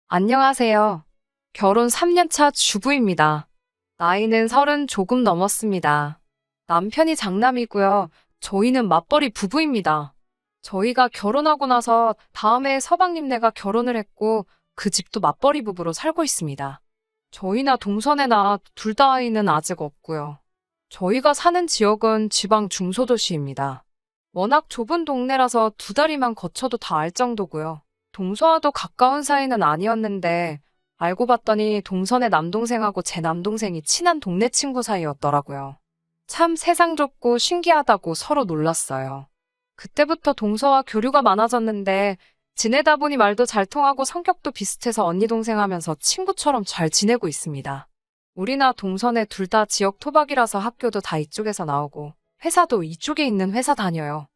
안녕하세요. 결혼 3년차 주부입니다. 나이는 30 조금 넘었습니다. 남편이 장남이고요. 저희는 맞벌이 부부입니다. 저희가 결혼하고 나서 다음 해에 서방님네가 결혼을 했고 그 집도 맞벌이 부부로 살고 있습니다. 저희나 동선애나 둘 다 아이는 아직 없고요. 저희가 사는 지역은 지방 중소도시입니다. 워낙 좁은 동네라서 2다리만 거쳐도 다 알 정도고요. 동서와도 가까운 사이는 아니었는데 알고 봤더니 동선의 남동생하고 제 남동생이 친한 동네 친구 사이였더라고요. 참 세상 좁고 신기하다고 서로 놀랐어요. 그때부터 동서와 교류가 많아졌는데 지내다 보니 말도 잘 통하고 성격도 비슷해서 언니 동생 하면서 친구처럼 잘 지내고 있습니다. 우리나 동선에 둘 다 지역 토박이라서 학교도 다 이쪽에서 나오고 회사도 이쪽에 있는 회사 다녀요.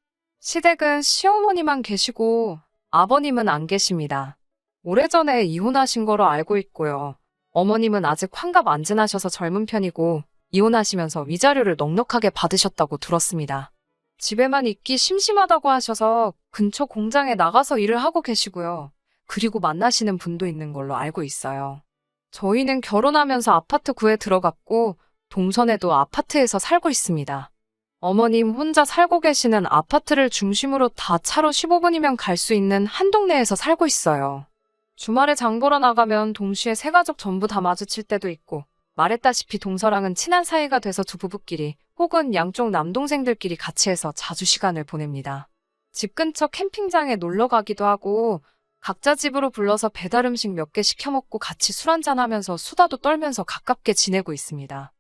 시댁은 시어머니만 계시고 아버님은 안 계십니다. 오래전에 이혼하신 거로 알고 있고요. 어머님은 아직 환갑 안 지나셔서 젊은 편이고 이혼하시면서 위자료를 넉넉하게 받으셨다고 들었습니다. 집에만 있기 심심하다고 하셔서 근처 공장에 나가서 일을 하고 계시고요. 그리고 만나시는 분도 있는 걸로 알고 있어요. 저희는 결혼하면서 아파트 구에 들어갔고 동선에도 아파트에서 살고 있습니다. 어머님 혼자 살고 계시는 아파트를 중심으로 다 차로 15분이면 갈 수 있는 한 동네에서 살고 있어요. 주말에 장 보러 나가면 동시에 세 가족 전부 다 마주칠 때도 있고 말했다시피 동서랑은 친한 사이가 돼서 두 부부끼리 혹은 양쪽 남동생들끼리 같이 해서 자주 시간을 보냅니다. 집 근처 캠핑장에 놀러 가기도 하고 각자 집으로 불러서 배달 음식 몇 개 시켜 먹고 같이 술 한잔 하면서 수다도 떨면서 가깝게 지내고 있습니다.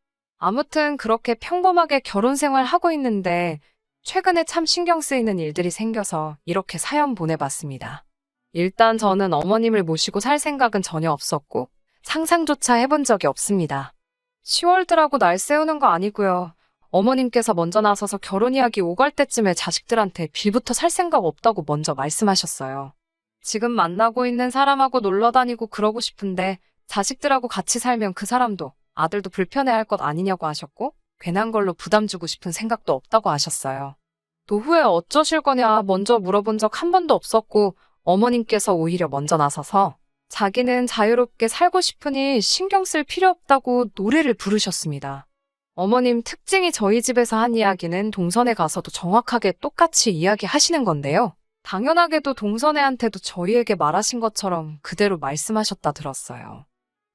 아무튼 그렇게 평범하게 결혼 생활 하고 있는데 최근에 참 신경 쓰이는 일들이 생겨서 이렇게 사연 보내봤습니다. 일단 저는 어머님을 모시고 살 생각은 전혀 없었고 상상조차 해본 적이 없습니다. 10월드라고 날 세우는 거 아니고요. 어머님께서 먼저 나서서 결혼 이야기 오갈 때쯤에 자식들한테 빌부터 살 생각 없다고 먼저 말씀하셨어요. 지금 만나고 있는 사람하고 놀러 다니고 그러고 싶은데 자식들하고 같이 살면 그 사람도 아들도 불편해할 것 아니냐고 하셨고 괜한 걸로 부담 주고 싶은 생각도 없다고 하셨어요. 노후에 어쩌실 거냐 먼저 물어본 적 한 번도 없었고 어머님께서 오히려 먼저 나서서 자기는 자유롭게 살고 싶으니 신경 쓸 필요 없다고 노래를 부르셨습니다. 어머님 특징이 저희 집에서 한 이야기는 동선에 가서도 정확하게 똑같이 이야기하시는 건데요. 당연하게도 동선애한테도 저희에게 말하신 것처럼 그대로 말씀하셨다 들었어요.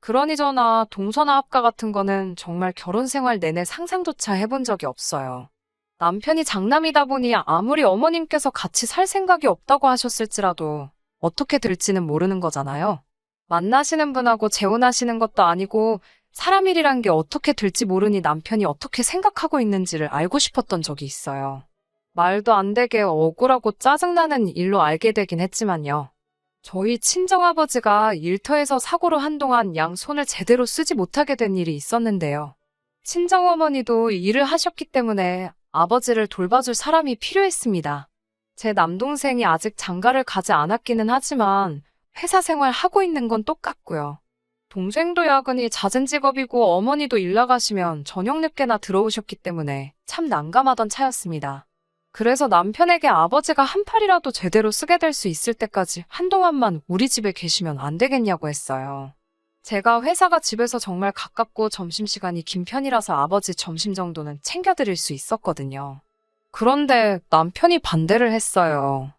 그러니 저나 동서나 합가 같은 거는 정말 결혼 생활 내내 상상조차 해본 적이 없어요. 남편이 장남이다 보니 아무리 어머님께서 같이 살 생각이 없다고 하셨을지라도 어떻게 될지는 모르는 거잖아요. 만나시는 분하고 재혼하시는 것도 아니고 사람 일이란 게 어떻게 될지 모르니 남편이 어떻게 생각하고 있는지를 알고 싶었던 적이 있어요. 말도 안 되게 억울하고 짜증나는 일로 알게 되긴 했지만요. 저희 친정아버지가 일터에서 사고로 한동안 양 손을 제대로 쓰지 못하게 된 일이 있었는데요. 친정어머니도 일을 하셨기 때문에 아버지를 돌봐줄 사람이 필요했습니다. 제 남동생이 아직 장가를 가지 않았기는 하지만 회사 생활 하고 있는 건 똑같고요. 동생도 야근이 잦은 직업이고 어머니도 일 나가시면 저녁 늦게나 들어오셨기 때문에 참 난감하던 차였습니다. 그래서 남편에게 아버지가 한 팔이라도 제대로 쓰게 될 수 있을 때까지 한동안만 우리 집에 계시면 안 되겠냐고 했어요. 제가 회사가 집에서 정말 가깝고 점심시간이 긴 편이라서 아버지 점심 정도는 챙겨드릴 수 있었거든요. 그런데 남편이 반대를 했어요.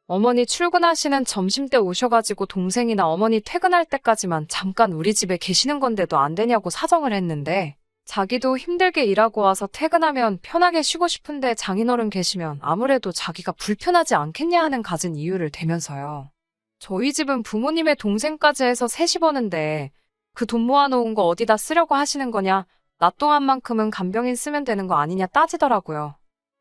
어머니 출근하시는 점심때 오셔가지고 동생이나 어머니 퇴근할 때까지만 잠깐 우리 집에 계시는 건데도 안 되냐고 사정을 했는데 자기도 힘들게 일하고 와서 퇴근하면 편하게 쉬고 싶은데 장인어른 계시면 아무래도 자기가 불편하지 않겠냐 하는 갖은 이유를 대면서요. 저희 집은 부모님의 동생까지 해서 셋이 버는데 그 돈 모아놓은 거 어디다 쓰려고 하시는 거냐, 나 동안만큼은 간병인 쓰면 되는 거 아니냐 따지더라고요.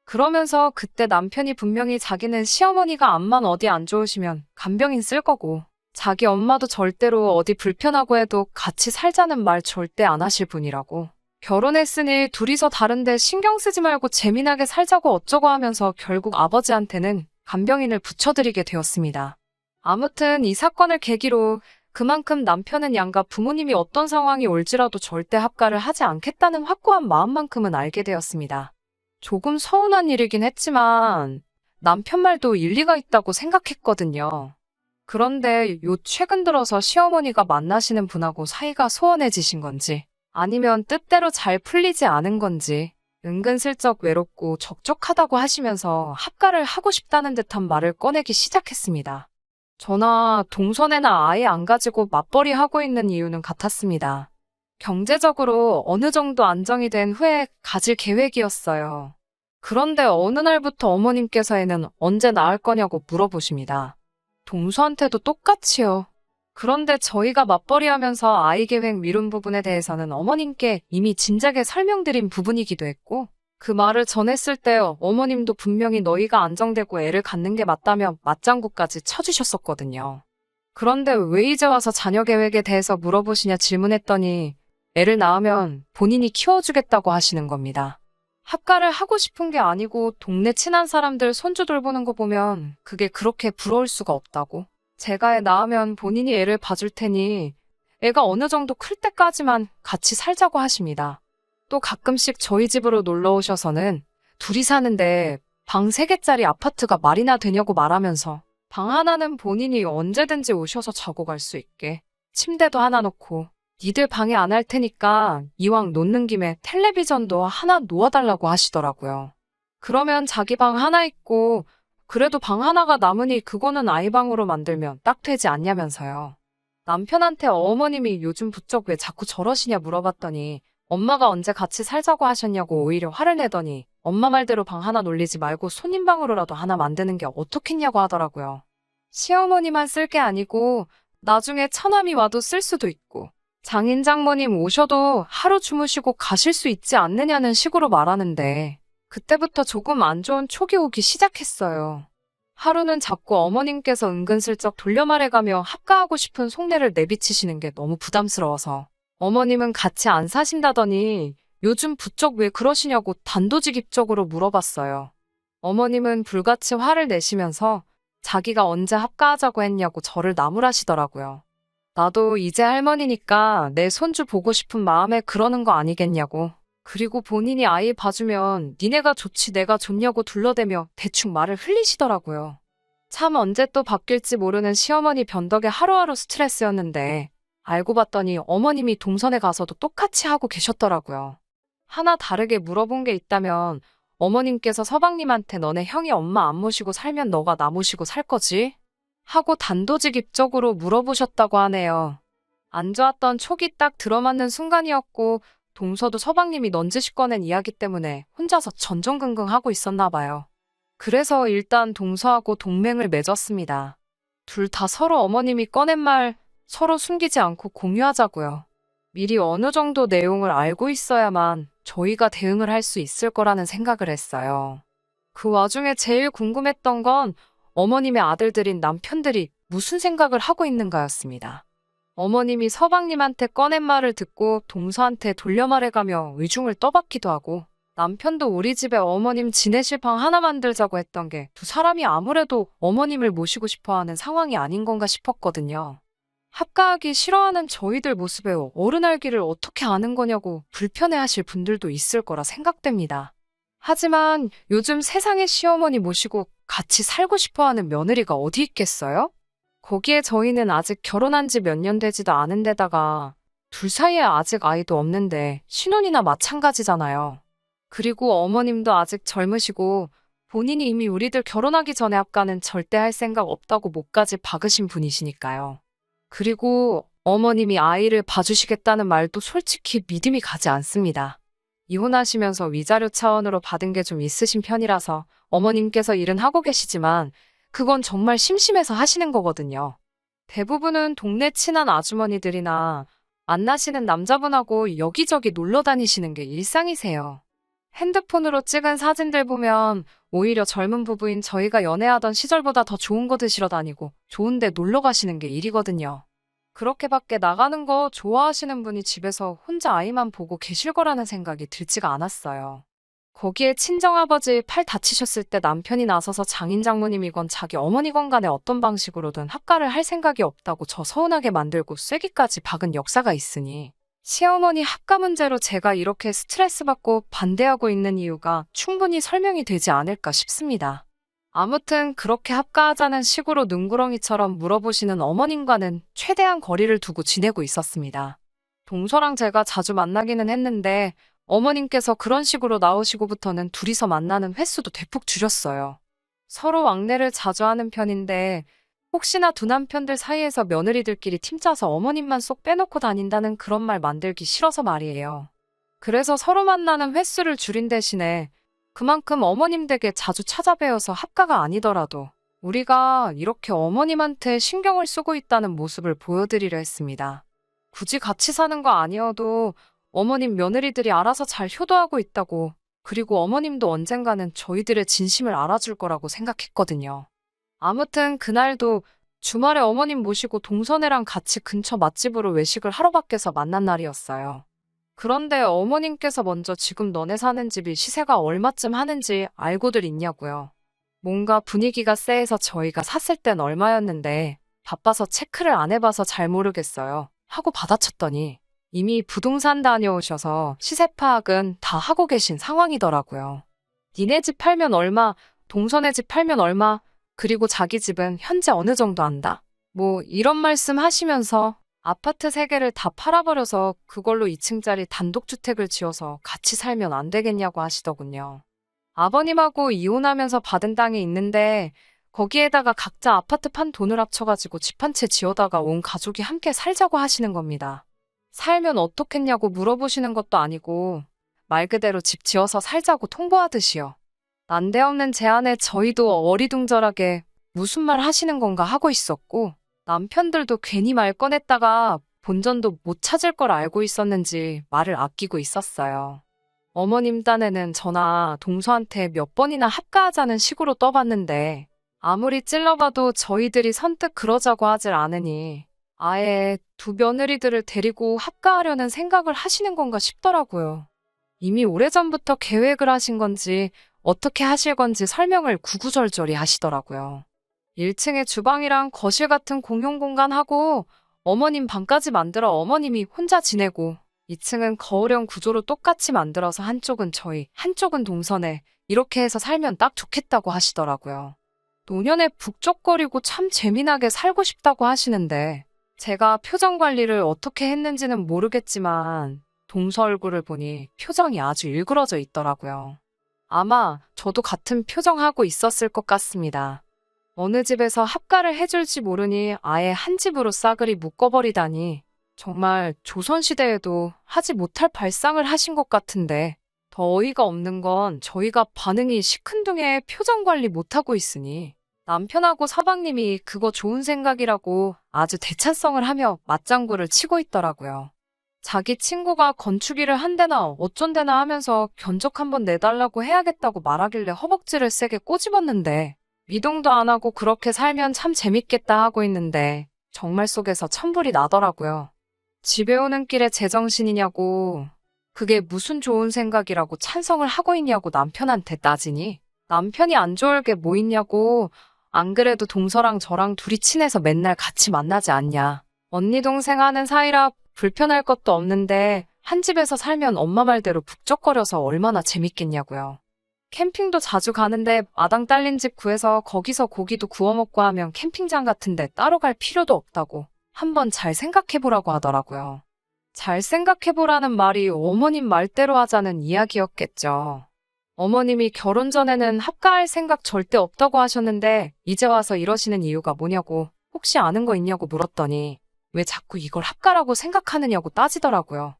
그러면서 그때 남편이 분명히 자기는 시어머니가 암만 어디 안 좋으시면 간병인 쓸 거고 자기 엄마도 절대로 어디 불편하고 해도 같이 살자는 말 절대 안 하실 분이라고. 결혼했으니 둘이서 다른데 신경 쓰지 말고 재미나게 살자고 어쩌고 하면서 결국 아버지한테는 간병인을 붙여드리게 되었습니다. 아무튼 이 사건을 계기로 그만큼 남편은 양가 부모님이 어떤 상황이 올지라도 절대 합가를 하지 않겠다는 확고한 마음만큼은 알게 되었습니다. 조금 서운한 일이긴 했지만 남편 말도 일리가 있다고 생각했거든요. 그런데 최근 들어서 시어머니가 만나시는 분하고 사이가 소원해지신 건지, 아니면 뜻대로 잘 풀리지 않은 건지, 은근슬쩍 외롭고 적적하다고 하시면서 합가를 하고 싶다는 듯한 말을 꺼내기 시작했습니다. 저나 동선애나 아예 안 가지고 맞벌이 하고 있는 이유는 같았습니다. 경제적으로 어느 정도 안정이 된 후에 가질 계획이었어요. 그런데 어느 날부터 어머님께서 애는 언제 낳을 거냐고 물어보십니다. 동서한테도 똑같이요. 그런데 저희가 맞벌이 하면서 아이 계획 미룬 부분에 대해서는 어머님께 이미 진작에 설명드린 부분이기도 했고, 그 말을 전했을 때 어머님도 분명히 너희가 안정되고 애를 갖는 게 맞다며 맞장구까지 쳐주셨었거든요. 그런데 왜 이제 와서 자녀 계획에 대해서 물어보시냐 질문했더니 애를 낳으면 본인이 키워주겠다고 하시는 겁니다. 합가를 하고 싶은 게 아니고 동네 친한 사람들 손주 돌보는 거 보면 그게 그렇게 부러울 수가 없다고. 제가 애 낳으면 본인이 애를 봐줄 테니 애가 어느 정도 클 때까지만 같이 살자고 하십니다. 또 가끔씩 저희 집으로 놀러 오셔서는 둘이 사는데 방 3개짜리 아파트가 말이나 되냐고 말하면서 방 하나는 본인이 언제든지 오셔서 자고 갈 수 있게 침대도 하나 놓고 니들 방에 안 할 테니까 이왕 놓는 김에 텔레비전도 하나 놓아달라고 하시더라고요. 그러면 자기 방 하나 있고 그래도 방 하나가 남으니 그거는 아이 방으로 만들면 딱 되지 않냐면서요. 남편한테 어머님이 요즘 부쩍 왜 자꾸 저러시냐 물어봤더니 엄마가 언제 같이 살자고 하셨냐고 오히려 화를 내더니 엄마 말대로 방 하나 놀리지 말고 손님 방으로라도 하나 만드는 게 어떻겠냐고 하더라고요. 시어머니만 쓸 게 아니고 나중에 처남이 와도 쓸 수도 있고 장인 장모님 오셔도 하루 주무시고 가실 수 있지 않느냐는 식으로 말하는데 그때부터 조금 안 좋은 촉이 오기 시작했어요. 하루는 자꾸 어머님께서 은근슬쩍 돌려 말해가며 합가하고 싶은 속내를 내비치시는 게 너무 부담스러워서 어머님은 같이 안 사신다더니 요즘 부쩍 왜 그러시냐고 단도직입적으로 물어봤어요. 어머님은 불같이 화를 내시면서 자기가 언제 합가하자고 했냐고 저를 나무라시더라고요. 나도 이제 할머니니까 내 손주 보고 싶은 마음에 그러는 거 아니겠냐고. 그리고 본인이 아이 봐주면 니네가 좋지 내가 좋냐고 둘러대며 대충 말을 흘리시더라고요. 참 언제 또 바뀔지 모르는 시어머니 변덕에 하루하루 스트레스였는데 알고 봤더니 어머님이 동선에 가서도 똑같이 하고 계셨더라고요. 하나 다르게 물어본 게 있다면 어머님께서 서방님한테 너네 형이 엄마 안 모시고 살면 너가 나 모시고 살 거지? 하고 단도직입적으로 물어보셨다고 하네요. 안 좋았던 촉이 딱 들어맞는 순간이었고 동서도 서방님이 넌지시 꺼낸 이야기 때문에 혼자서 전전긍긍하고 있었나 봐요. 그래서 일단 동서하고 동맹을 맺었습니다. 둘 다 서로 어머님이 꺼낸 말 서로 숨기지 않고 공유하자고요. 미리 어느 정도 내용을 알고 있어야만 저희가 대응을 할 수 있을 거라는 생각을 했어요. 그 와중에 제일 궁금했던 건 어머님의 아들들인 남편들이 무슨 생각을 하고 있는가였습니다. 어머님이 서방님한테 꺼낸 말을 듣고 동서한테 돌려 말해가며 의중을 떠받기도 하고 남편도 우리 집에 어머님 지내실 방 하나 만들자고 했던 게 두 사람이 아무래도 어머님을 모시고 싶어하는 상황이 아닌 건가 싶었거든요. 합가하기 싫어하는 저희들 모습에 어른 알기를 어떻게 아는 거냐고 불편해하실 분들도 있을 거라 생각됩니다. 하지만 요즘 세상에 시어머니 모시고 같이 살고 싶어하는 며느리가 어디 있겠어요? 거기에 저희는 아직 결혼한 지 몇 년 되지도 않은 데다가 둘 사이에 아직 아이도 없는데 신혼이나 마찬가지잖아요. 그리고 어머님도 아직 젊으시고 본인이 이미 우리들 결혼하기 전에 합가는 절대 할 생각 없다고 목까지 박으신 분이시니까요. 그리고 어머님이 아이를 봐주시겠다는 말도 솔직히 믿음이 가지 않습니다. 이혼하시면서 위자료 차원으로 받은 게 좀 있으신 편이라서 어머님께서 일은 하고 계시지만 그건 정말 심심해서 하시는 거거든요. 대부분은 동네 친한 아주머니들이나 만나시는 남자분하고 여기저기 놀러 다니시는 게 일상이세요. 핸드폰으로 찍은 사진들 보면 오히려 젊은 부부인 저희가 연애하던 시절보다 더 좋은 거 드시러 다니고 좋은데 놀러 가시는 게 일이거든요. 그렇게 밖에 나가는 거 좋아하시는 분이 집에서 혼자 아이만 보고 계실 거라는 생각이 들지가 않았어요. 거기에 친정아버지 팔 다치셨을 때 남편이 나서서 장인 장모님이건 자기 어머니건 간에 어떤 방식으로든 합가를 할 생각이 없다고 저 서운하게 만들고 쐐기까지 박은 역사가 있으니 시어머니 합가 문제로 제가 이렇게 스트레스 받고 반대하고 있는 이유가 충분히 설명이 되지 않을까 싶습니다. 아무튼 그렇게 합가하자는 식으로 눈구렁이처럼 물어보시는 어머님과는 최대한 거리를 두고 지내고 있었습니다. 동서랑 제가 자주 만나기는 했는데 어머님께서 그런 식으로 나오시고부터는 둘이서 만나는 횟수도 대폭 줄였어요. 서로 왕래를 자주 하는 편인데 혹시나 두 남편들 사이에서 며느리들끼리 팀짜서 어머님만 쏙 빼놓고 다닌다는 그런 말 만들기 싫어서 말이에요. 그래서 서로 만나는 횟수를 줄인 대신에 그만큼 어머님 댁에 자주 찾아뵈어서 합가가 아니더라도 우리가 이렇게 어머님한테 신경을 쓰고 있다는 모습을 보여드리려 했습니다. 굳이 같이 사는 거 아니어도 어머님 며느리들이 알아서 잘 효도하고 있다고, 그리고 어머님도 언젠가는 저희들의 진심을 알아줄 거라고 생각했거든요. 아무튼 그날도 주말에 어머님 모시고 동선애랑 같이 근처 맛집으로 외식을 하러 밖에서 만난 날이었어요. 그런데 어머님께서 먼저 지금 너네 사는 집이 시세가 얼마쯤 하는지 알고들 있냐고요. 뭔가 분위기가 쎄해서 저희가 샀을 땐 얼마였는데 바빠서 체크를 안 해봐서 잘 모르겠어요 하고 받아쳤더니 이미 부동산 다녀오셔서 시세 파악은 다 하고 계신 상황이더라고요. 니네 집 팔면 얼마, 동선의 집 팔면 얼마, 그리고 자기 집은 현재 어느 정도 한다. 뭐 이런 말씀 하시면서 아파트 3개를 다 팔아버려서 그걸로 2층짜리 단독주택을 지어서 같이 살면 안 되겠냐고 하시더군요. 아버님하고 이혼하면서 받은 땅이 있는데 거기에다가 각자 아파트 판 돈을 합쳐가지고 집 한 채 지어다가 온 가족이 함께 살자고 하시는 겁니다. 살면 어떻겠냐고 물어보시는 것도 아니고 말 그대로 집 지어서 살자고 통보하듯이요. 난데없는 제안에 저희도 어리둥절하게 무슨 말 하시는 건가 하고 있었고 남편들도 괜히 말 꺼냈다가 본전도 못 찾을 걸 알고 있었는지 말을 아끼고 있었어요. 어머님 딴에는 저나 동서한테 몇 번이나 합가하자는 식으로 떠봤는데 아무리 찔러봐도 저희들이 선뜻 그러자고 하질 않으니 아예 두 며느리들을 데리고 합가하려는 생각을 하시는 건가 싶더라고요. 이미 오래전부터 계획을 하신 건지 어떻게 하실 건지 설명을 구구절절히 하시더라고요. 1층에 주방이랑 거실 같은 공용 공간하고 어머님 방까지 만들어 어머님이 혼자 지내고 2층은 거울형 구조로 똑같이 만들어서 한쪽은 저희, 한쪽은 동선에 이렇게 해서 살면 딱 좋겠다고 하시더라고요. 노년에 북적거리고 참 재미나게 살고 싶다고 하시는데 제가 표정 관리를 어떻게 했는지는 모르겠지만 동서 얼굴을 보니 표정이 아주 일그러져 있더라고요. 아마 저도 같은 표정하고 있었을 것 같습니다. 어느 집에서 합가를 해줄지 모르니 아예 한 집으로 싸그리 묶어버리다니 정말 조선시대에도 하지 못할 발상을 하신 것 같은데 더 어이가 없는 건 저희가 반응이 시큰둥해 표정 관리 못하고 있으니 남편하고 서방님이 그거 좋은 생각이라고 아주 대찬성을 하며 맞장구를 치고 있더라고요. 자기 친구가 건축일을 한대나 어쩐대나 하면서 견적 한번 내달라고 해야겠다고 말하길래 허벅지를 세게 꼬집었는데 미동도 안 하고 그렇게 살면 참 재밌겠다 하고 있는데 정말 속에서 천불이 나더라고요. 집에 오는 길에 제정신이냐고 그게 무슨 좋은 생각이라고 찬성을 하고 있냐고 남편한테 따지니 남편이 안 좋을 게 뭐 있냐고 안 그래도 동서랑 저랑 둘이 친해서 맨날 같이 만나지 않냐. 언니 동생 하는 사이라 불편할 것도 없는데 한 집에서 살면 엄마 말대로 북적거려서 얼마나 재밌겠냐고요. 캠핑도 자주 가는데 마당 딸린 집 구해서 거기서 고기도 구워 먹고 하면 캠핑장 같은데 따로 갈 필요도 없다고 한번 잘 생각해보라고 하더라고요. 잘 생각해보라는 말이 어머님 말대로 하자는 이야기였겠죠. 어머님이 결혼 전에는 합가할 생각 절대 없다고 하셨는데 이제 와서 이러시는 이유가 뭐냐고 혹시 아는 거 있냐고 물었더니 왜 자꾸 이걸 합가라고 생각하느냐고 따지더라고요.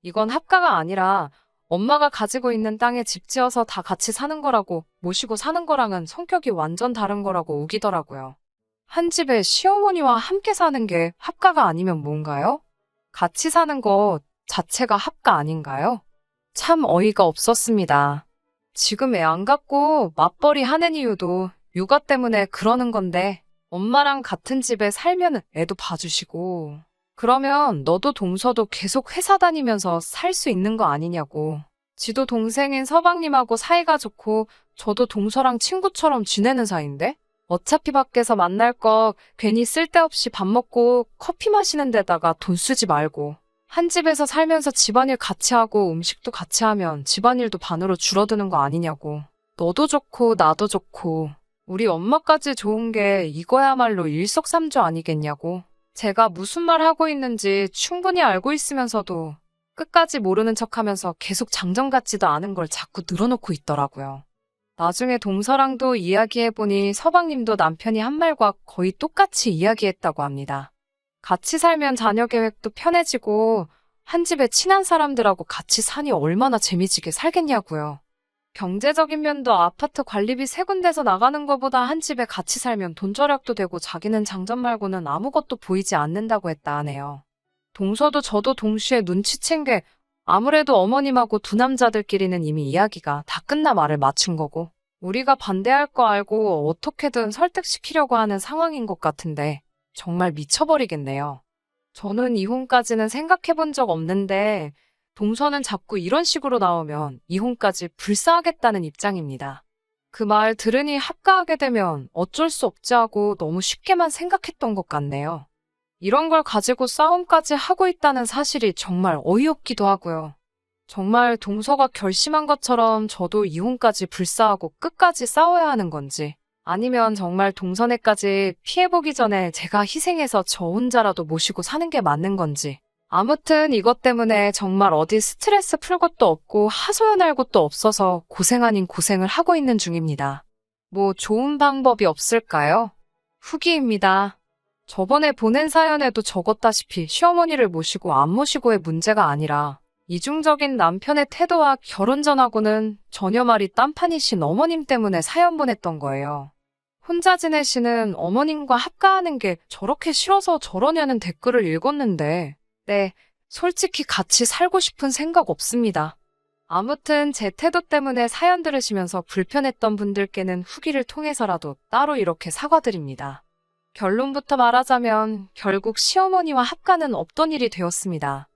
이건 합가가 아니라 엄마가 가지고 있는 땅에 집 지어서 다 같이 사는 거라고 모시고 사는 거랑은 성격이 완전 다른 거라고 우기더라고요. 한 집에 시어머니와 함께 사는 게 합가가 아니면 뭔가요? 같이 사는 것 자체가 합가 아닌가요? 참 어이가 없었습니다. 지금 애 안 갖고 맞벌이 하는 이유도 육아 때문에 그러는 건데 엄마랑 같은 집에 살면 애도 봐주시고 그러면 너도 동서도 계속 회사 다니면서 살 수 있는 거 아니냐고. 지도 동생인 서방님하고 사이가 좋고 저도 동서랑 친구처럼 지내는 사이인데 어차피 밖에서 만날 거 괜히 쓸데없이 밥 먹고 커피 마시는 데다가 돈 쓰지 말고 한 집에서 살면서 집안일 같이 하고 음식도 같이 하면 집안일도 반으로 줄어드는 거 아니냐고. 너도 좋고 나도 좋고 우리 엄마까지 좋은 게 이거야말로 일석삼조 아니겠냐고. 제가 무슨 말 하고 있는지 충분히 알고 있으면서도 끝까지 모르는 척하면서 계속 장정 같지도 않은 걸 자꾸 늘어놓고 있더라고요. 나중에 동서랑도 이야기해보니 서방님도 남편이 한 말과 거의 똑같이 이야기했다고 합니다. 같이 살면 자녀 계획도 편해지고 한 집에 친한 사람들하고 같이 사니 얼마나 재미지게 살겠냐고요. 경제적인 면도 아파트 관리비 세 군데서 나가는 것보다 한 집에 같이 살면 돈 절약도 되고 자기는 장점 말고는 아무것도 보이지 않는다고 했다 하네요. 동서도 저도 동시에 눈치챈 게 아무래도 어머님하고 두 남자들끼리는 이미 이야기가 다 끝나 말을 맞춘 거고 우리가 반대할 거 알고 어떻게든 설득시키려고 하는 상황인 것 같은데 정말 미쳐버리겠네요. 저는 이혼까지는 생각해 본 적 없는데 동서는 자꾸 이런 식으로 나오면 이혼까지 불사하겠다는 입장입니다. 그 말 들으니 합가하게 되면 어쩔 수 없지 하고 너무 쉽게만 생각했던 것 같네요. 이런 걸 가지고 싸움까지 하고 있다는 사실이 정말 어이없기도 하고요. 정말 동서가 결심한 것처럼 저도 이혼까지 불사하고 끝까지 싸워야 하는 건지 아니면 정말 동서네까지 피해보기 전에 제가 희생해서 저 혼자라도 모시고 사는 게 맞는 건지 아무튼 이것 때문에 정말 어디 스트레스 풀 것도 없고 하소연할 곳도 없어서 고생 아닌 고생을 하고 있는 중입니다. 뭐 좋은 방법이 없을까요? 후기입니다. 저번에 보낸 사연에도 적었다시피 시어머니를 모시고 안 모시고의 문제가 아니라 이중적인 남편의 태도와 결혼 전하고는 전혀 말이 딴판이신 어머님 때문에 사연 보냈던 거예요. 혼자 지내시는 어머님과 합가하는 게 저렇게 싫어서 저러냐는 댓글을 읽었는데 네, 솔직히 같이 살고 싶은 생각 없습니다. 아무튼 제 태도 때문에 사연 들으시면서 불편했던 분들께는 후기를 통해서라도 따로 이렇게 사과드립니다. 결론부터 말하자면 결국 시어머니와 합가는 없던 일이 되었습니다.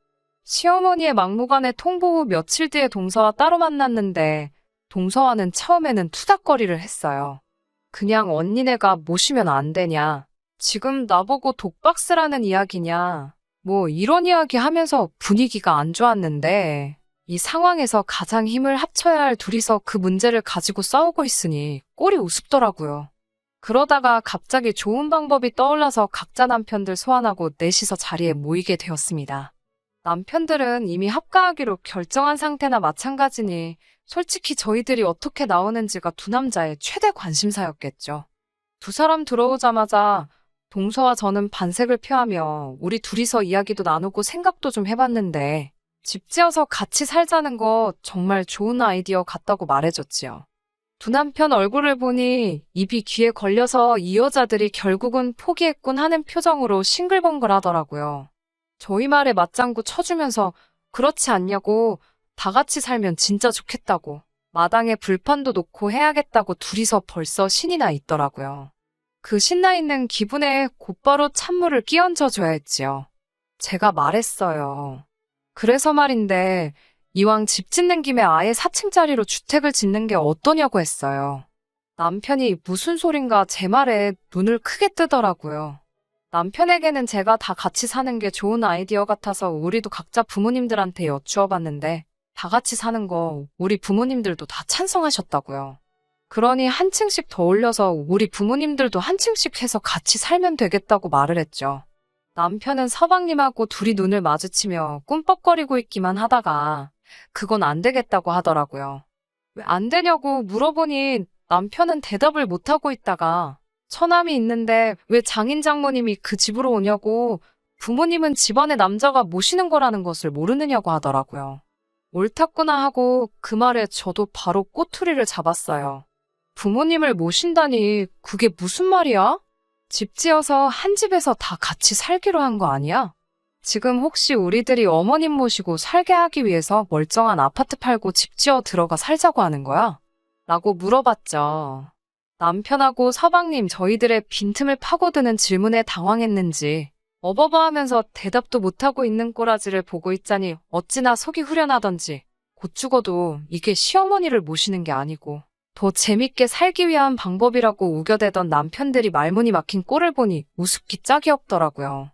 시어머니의 막무가내 통보 후 며칠 뒤에 동서와 따로 만났는데 동서와는 처음에는 투닥거리를 했어요. 그냥 언니네가 모시면 안 되냐? 지금 나보고 독박스라는 이야기냐? 뭐 이런 이야기 하면서 분위기가 안 좋았는데 이 상황에서 가장 힘을 합쳐야 할 둘이서 그 문제를 가지고 싸우고 있으니 꼴이 우습더라고요. 그러다가 갑자기 좋은 방법이 떠올라서 각자 남편들 소환하고 넷이서 자리에 모이게 되었습니다. 남편들은 이미 합가하기로 결정한 상태나 마찬가지니 솔직히 저희들이 어떻게 나오는지가 두 남자의 최대 관심사였겠죠. 두 사람 들어오자마자 동서와 저는 반색을 표하며 우리 둘이서 이야기도 나누고 생각도 좀 해봤는데 집 지어서 같이 살자는 거 정말 좋은 아이디어 같다고 말해줬지요. 두 남편 얼굴을 보니 입이 귀에 걸려서 이 여자들이 결국은 포기했군 하는 표정으로 싱글벙글 하더라고요. 저희 말에 맞장구 쳐주면서 그렇지 않냐고 다 같이 살면 진짜 좋겠다고 마당에 불판도 놓고 해야겠다고 둘이서 벌써 신이 나 있더라고요. 그 신나 있는 기분에 곧바로 찬물을 끼얹어줘야 했지요. 제가 말했어요. 그래서 말인데 이왕 집 짓는 김에 아예 4층짜리로 주택을 짓는 게 어떠냐고 했어요. 남편이 무슨 소린가 제 말에 눈을 크게 뜨더라고요. 남편에게는 제가 다 같이 사는 게 좋은 아이디어 같아서 우리도 각자 부모님들한테 여쭈어봤는데 다 같이 사는 거 우리 부모님들도 다 찬성하셨다고요. 그러니 한 층씩 더 올려서 우리 부모님들도 한 층씩 해서 같이 살면 되겠다고 말을 했죠. 남편은 서방님하고 둘이 눈을 마주치며 꿈뻑거리고 있기만 하다가 그건 안 되겠다고 하더라고요. 왜 안 되냐고 물어보니 남편은 대답을 못하고 있다가 처남이 있는데 왜 장인 장모님이 그 집으로 오냐고 부모님은 집안의 남자가 모시는 거라는 것을 모르느냐고 하더라고요. 옳았구나 하고 그 말에 저도 바로 꼬투리를 잡았어요. 부모님을 모신다니 그게 무슨 말이야? 집 지어서 한 집에서 다 같이 살기로 한 거 아니야? 지금 혹시 우리들이 어머님 모시고 살게 하기 위해서 멀쩡한 아파트 팔고 집 지어 들어가 살자고 하는 거야? 라고 물어봤죠. 남편하고 서방님 저희들의 빈틈을 파고드는 질문에 당황했는지 어버버하면서 대답도 못하고 있는 꼬라지를 보고 있자니 어찌나 속이 후련하던지 곧 죽어도 이게 시어머니를 모시는 게 아니고 더 재밌게 살기 위한 방법이라고 우겨대던 남편들이 말문이 막힌 꼴을 보니 우습기 짝이 없더라고요.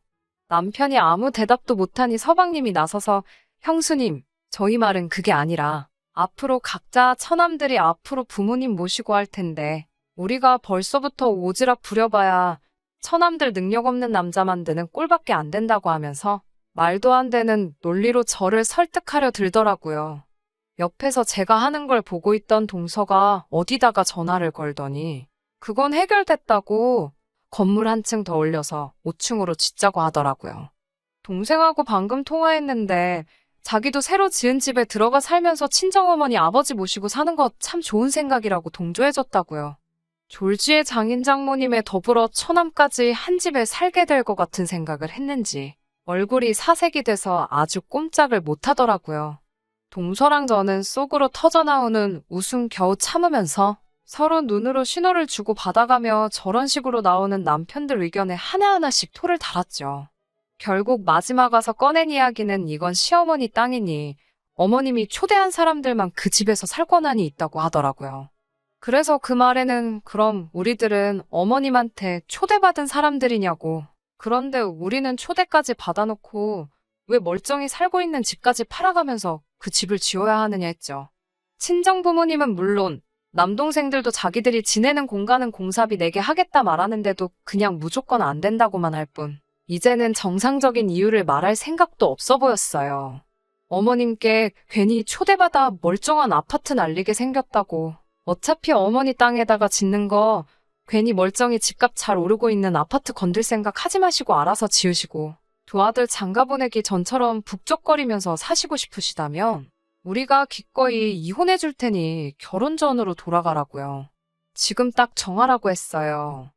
남편이 아무 대답도 못하니 서방님이 나서서 형수님, 저희 말은 그게 아니라 앞으로 각자 처남들이 앞으로 부모님 모시고 할 텐데 우리가 벌써부터 오지랖 부려봐야 처남들 능력 없는 남자 만드는 꼴밖에 안 된다고 하면서 말도 안 되는 논리로 저를 설득하려 들더라고요. 옆에서 제가 하는 걸 보고 있던 동서가 어디다가 전화를 걸더니 그건 해결됐다고 건물 한 층 더 올려서 5층으로 짓자고 하더라고요. 동생하고 방금 통화했는데 자기도 새로 지은 집에 들어가 살면서 친정어머니 아버지 모시고 사는 거 참 좋은 생각이라고 동조해줬다고요. 졸지의 장인 장모님에 더불어 처남까지 한 집에 살게 될 것 같은 생각을 했는지 얼굴이 사색이 돼서 아주 꼼짝을 못하더라고요. 동서랑 저는 속으로 터져나오는 웃음 겨우 참으면서 서로 눈으로 신호를 주고 받아가며 저런 식으로 나오는 남편들 의견에 하나하나씩 토를 달았죠. 결국 마지막 와서 꺼낸 이야기는 이건 시어머니 땅이니 어머님이 초대한 사람들만 그 집에서 살 권한이 있다고 하더라고요. 그래서 그 말에는 그럼 우리들은 어머님한테 초대받은 사람들이냐고. 그런데 우리는 초대까지 받아놓고 왜 멀쩡히 살고 있는 집까지 팔아가면서 그 집을 지어야 하느냐 했죠. 친정부모님은 물론 남동생들도 자기들이 지내는 공간은 공사비 내게 하겠다 말하는데도 그냥 무조건 안 된다고만 할 뿐. 이제는 정상적인 이유를 말할 생각도 없어 보였어요. 어머님께 괜히 초대받아 멀쩡한 아파트 날리게 생겼다고. 어차피 어머니 땅에다가 짓는 거 괜히 멀쩡히 집값 잘 오르고 있는 아파트 건들 생각 하지 마시고 알아서 지으시고 두 아들 장가 보내기 전처럼 북적거리면서 사시고 싶으시다면 우리가 기꺼이 이혼해 줄 테니 결혼 전으로 돌아가라고요. 지금 딱 정하라고 했어요.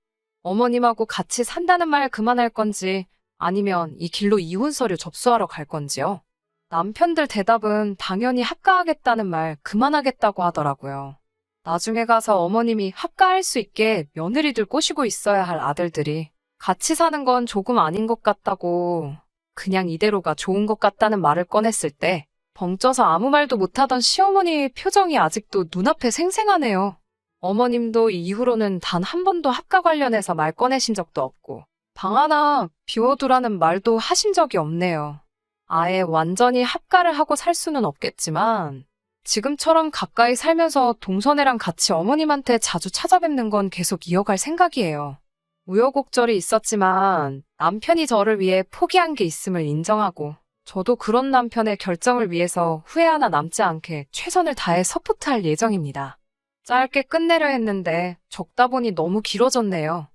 어머님하고 같이 산다는 말 그만할 건지 아니면 이 길로 이혼 서류 접수하러 갈 건지요. 남편들 대답은 당연히 합가하겠다는 말 그만하겠다고 하더라고요. 나중에 가서 어머님이 합가할 수 있게 며느리들 꼬시고 있어야 할 아들들이 같이 사는 건 조금 아닌 것 같다고 그냥 이대로가 좋은 것 같다는 말을 꺼냈을 때 벙쪄서 아무 말도 못하던 시어머니의 표정이 아직도 눈앞에 생생하네요. 어머님도 이후로는 단 한 번도 합가 관련해서 말 꺼내신 적도 없고 방 하나 비워두라는 말도 하신 적이 없네요. 아예 완전히 합가를 하고 살 수는 없겠지만 지금처럼 가까이 살면서 동서네랑 같이 어머님한테 자주 찾아뵙는 건 계속 이어갈 생각이에요. 우여곡절이 있었지만 남편이 저를 위해 포기한 게 있음을 인정하고 저도 그런 남편의 결정을 위해서 후회 하나 남지 않게 최선을 다해 서포트할 예정입니다. 짧게 끝내려 했는데 적다 보니 너무 길어졌네요.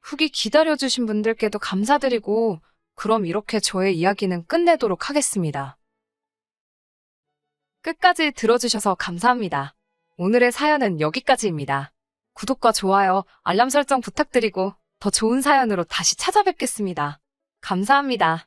후기 기다려주신 분들께도 감사드리고 그럼 이렇게 저의 이야기는 끝내도록 하겠습니다. 끝까지 들어주셔서 감사합니다. 오늘의 사연은 여기까지입니다. 구독과 좋아요, 알람 설정 부탁드리고 더 좋은 사연으로 다시 찾아뵙겠습니다. 감사합니다.